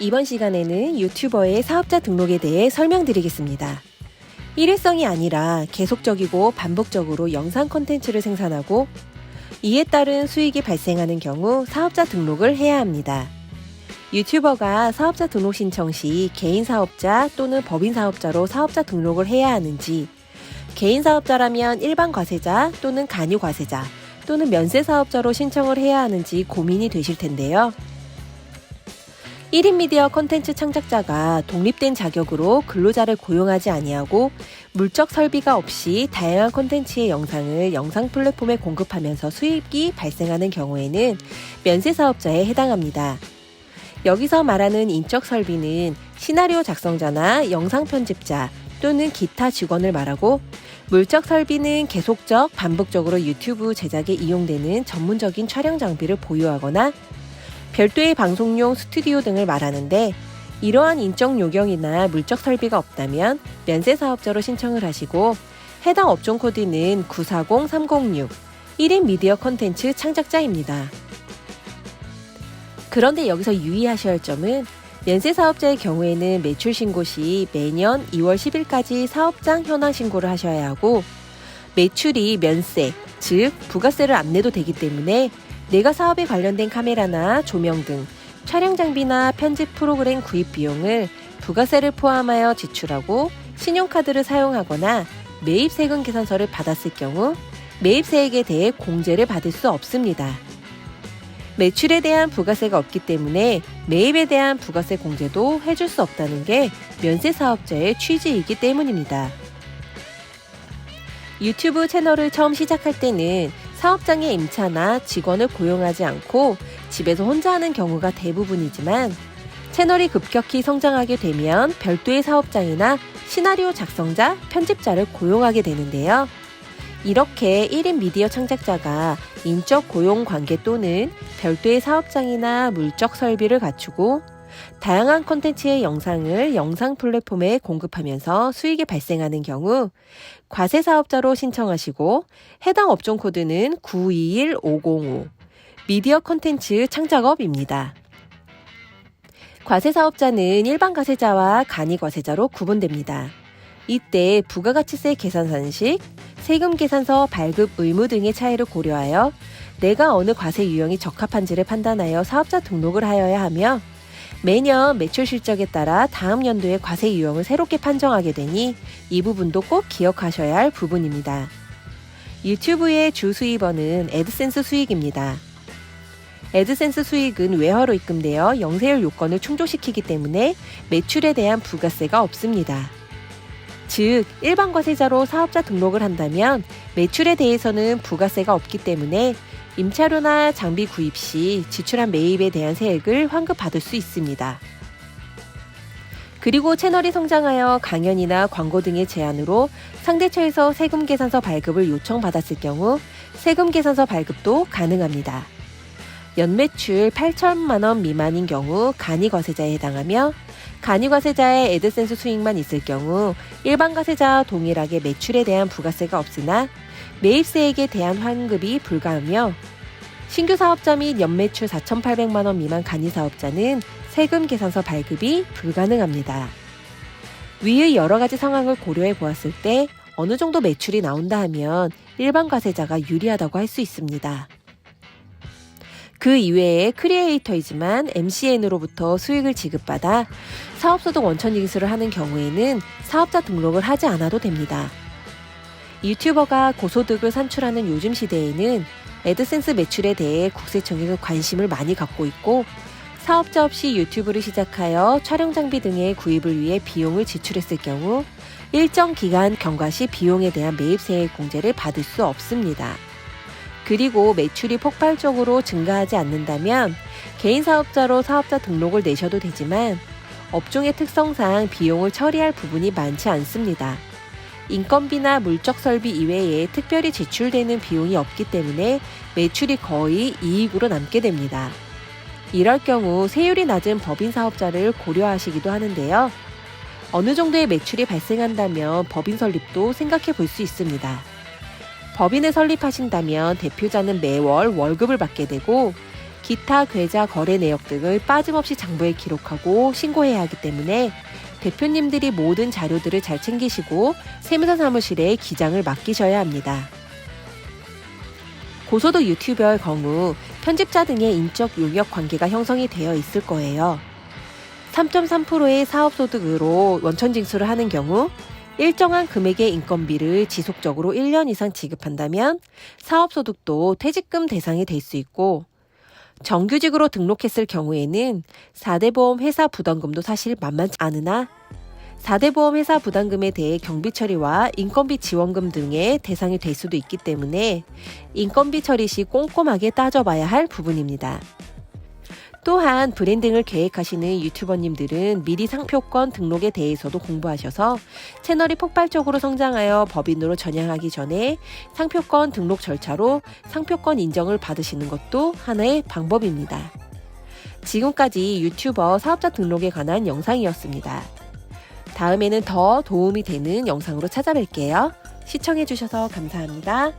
이번 시간에는 유튜버의 사업자 등록에 대해 설명드리겠습니다. 일회성이 아니라 계속적이고 반복적으로 영상 콘텐츠를 생산하고 이에 따른 수익이 발생하는 경우 사업자 등록을 해야 합니다. 유튜버가 사업자 등록 신청 시 개인 사업자 또는 법인 사업자로 사업자 등록을 해야 하는지, 개인 사업자라면 일반 과세자 또는 간이 과세자 또는 면세 사업자로 신청을 해야 하는지 고민이 되실 텐데요. 1인 미디어 콘텐츠 창작자가 독립된 자격으로 근로자를 고용하지 아니하고 물적 설비가 없이 다양한 콘텐츠의 영상을 영상 플랫폼에 공급하면서 수익이 발생하는 경우에는 면세 사업자에 해당합니다. 여기서 말하는 인적 설비는 시나리오 작성자나 영상 편집자 또는 기타 직원을 말하고, 물적 설비는 계속적, 반복적으로 유튜브 제작에 이용되는 전문적인 촬영 장비를 보유하거나 별도의 방송용 스튜디오 등을 말하는데, 이러한 인적 요경이나 물적 설비가 없다면 면세 사업자로 신청을 하시고, 해당 업종 코드는 940306 1인 미디어 콘텐츠 창작자입니다. 그런데 여기서 유의하셔야 할 점은, 면세 사업자의 경우에는 매출 신고 시 매년 2월 10일까지 사업장 현황 신고를 하셔야 하고, 매출이 면세, 즉 부가세를 안 내도 되기 때문에 내가 사업에 관련된 카메라나 조명 등 촬영 장비나 편집 프로그램 구입 비용을 부가세를 포함하여 지출하고 신용카드를 사용하거나 매입 세금 계산서를 받았을 경우 매입세액에 대해 공제를 받을 수 없습니다. 매출에 대한 부가세가 없기 때문에 매입에 대한 부가세 공제도 해줄 수 없다는 게 면세 사업자의 취지이기 때문입니다. 유튜브 채널을 처음 시작할 때는 사업장에 임차나 직원을 고용하지 않고 집에서 혼자 하는 경우가 대부분이지만, 채널이 급격히 성장하게 되면 별도의 사업장이나 시나리오 작성자, 편집자를 고용하게 되는데요. 이렇게 1인 미디어 창작자가 인적 고용 관계 또는 별도의 사업장이나 물적 설비를 갖추고 다양한 콘텐츠의 영상을 영상 플랫폼에 공급하면서 수익이 발생하는 경우 과세 사업자로 신청하시고, 해당 업종 코드는 921505 미디어 콘텐츠 창작업입니다. 과세 사업자는 일반 과세자와 간이 과세자로 구분됩니다. 이때 부가가치세 계산 산식, 세금 계산서 발급 의무 등의 차이를 고려하여 내가 어느 과세 유형이 적합한지를 판단하여 사업자 등록을 하여야 하며, 매년 매출 실적에 따라 다음 연도의 과세 유형을 새롭게 판정하게 되니 이 부분도 꼭 기억하셔야 할 부분입니다. 유튜브의 주 수입원은 애드센스 수익입니다. 애드센스 수익은 외화로 입금되어 영세율 요건을 충족시키기 때문에 매출에 대한 부가세가 없습니다. 즉, 일반 과세자로 사업자 등록을 한다면 매출에 대해서는 부가세가 없기 때문에 임차료나 장비 구입 시 지출한 매입에 대한 세액을 환급받을 수 있습니다. 그리고 채널이 성장하여 강연이나 광고 등의 제안으로 상대처에서 세금 계산서 발급을 요청받았을 경우 세금 계산서 발급도 가능합니다. 연매출 8천만 원 미만인 경우 간이 과세자에 해당하며, 간이 과세자의 애드센스 수익만 있을 경우 일반 과세자와 동일하게 매출에 대한 부가세가 없으나 매입세액에 대한 환급이 불가하며, 신규 사업자 및 연매출 4,800만 원 미만 간이 사업자는 세금 계산서 발급이 불가능합니다. 위의 여러 가지 상황을 고려해 보았을 때 어느 정도 매출이 나온다 하면 일반 과세자가 유리하다고 할 수 있습니다. 그 이외에 크리에이터이지만 MCN으로부터 수익을 지급받아 사업소득 원천 징수를 하는 경우에는 사업자 등록을 하지 않아도 됩니다. 유튜버가 고소득을 산출하는 요즘 시대에는 애드센스 매출에 대해 국세청에서 관심을 많이 갖고 있고, 사업자 없이 유튜브를 시작하여 촬영 장비 등의 구입을 위해 비용을 지출했을 경우 일정 기간 경과 시 비용에 대한 매입세액 공제를 받을 수 없습니다. 그리고 매출이 폭발적으로 증가하지 않는다면 개인 사업자로 사업자 등록을 내셔도 되지만, 업종의 특성상 비용을 처리할 부분이 많지 않습니다. 인건비나 물적 설비 이외에 특별히 지출되는 비용이 없기 때문에 매출이 거의 이익으로 남게 됩니다. 이럴 경우 세율이 낮은 법인 사업자를 고려하시기도 하는데요. 어느 정도의 매출이 발생한다면 법인 설립도 생각해 볼 수 있습니다. 법인을 설립하신다면 대표자는 매월 월급을 받게 되고, 기타 계좌 거래 내역 등을 빠짐없이 장부에 기록하고 신고해야 하기 때문에 대표님들이 모든 자료들을 잘 챙기시고 세무사 사무실에 기장을 맡기셔야 합니다. 고소득 유튜버의 경우 편집자 등의 인적 용역 관계가 형성이 되어 있을 거예요. 3.3%의 사업소득으로 원천 징수를 하는 경우 일정한 금액의 인건비를 지속적으로 1년 이상 지급한다면 사업소득도 퇴직금 대상이 될 수 있고, 정규직으로 등록했을 경우에는 4대 보험 회사 부담금도 사실 만만치 않으나 4대 보험 회사 부담금에 대해 경비 처리와 인건비 지원금 등의 대상이 될 수도 있기 때문에 인건비 처리 시 꼼꼼하게 따져봐야 할 부분입니다. 또한 브랜딩을 계획하시는 유튜버님들은 미리 상표권 등록에 대해서도 공부하셔서 채널이 폭발적으로 성장하여 법인으로 전향하기 전에 상표권 등록 절차로 상표권 인정을 받으시는 것도 하나의 방법입니다. 지금까지 유튜버 사업자 등록에 관한 영상이었습니다. 다음에는 더 도움이 되는 영상으로 찾아뵐게요. 시청해주셔서 감사합니다.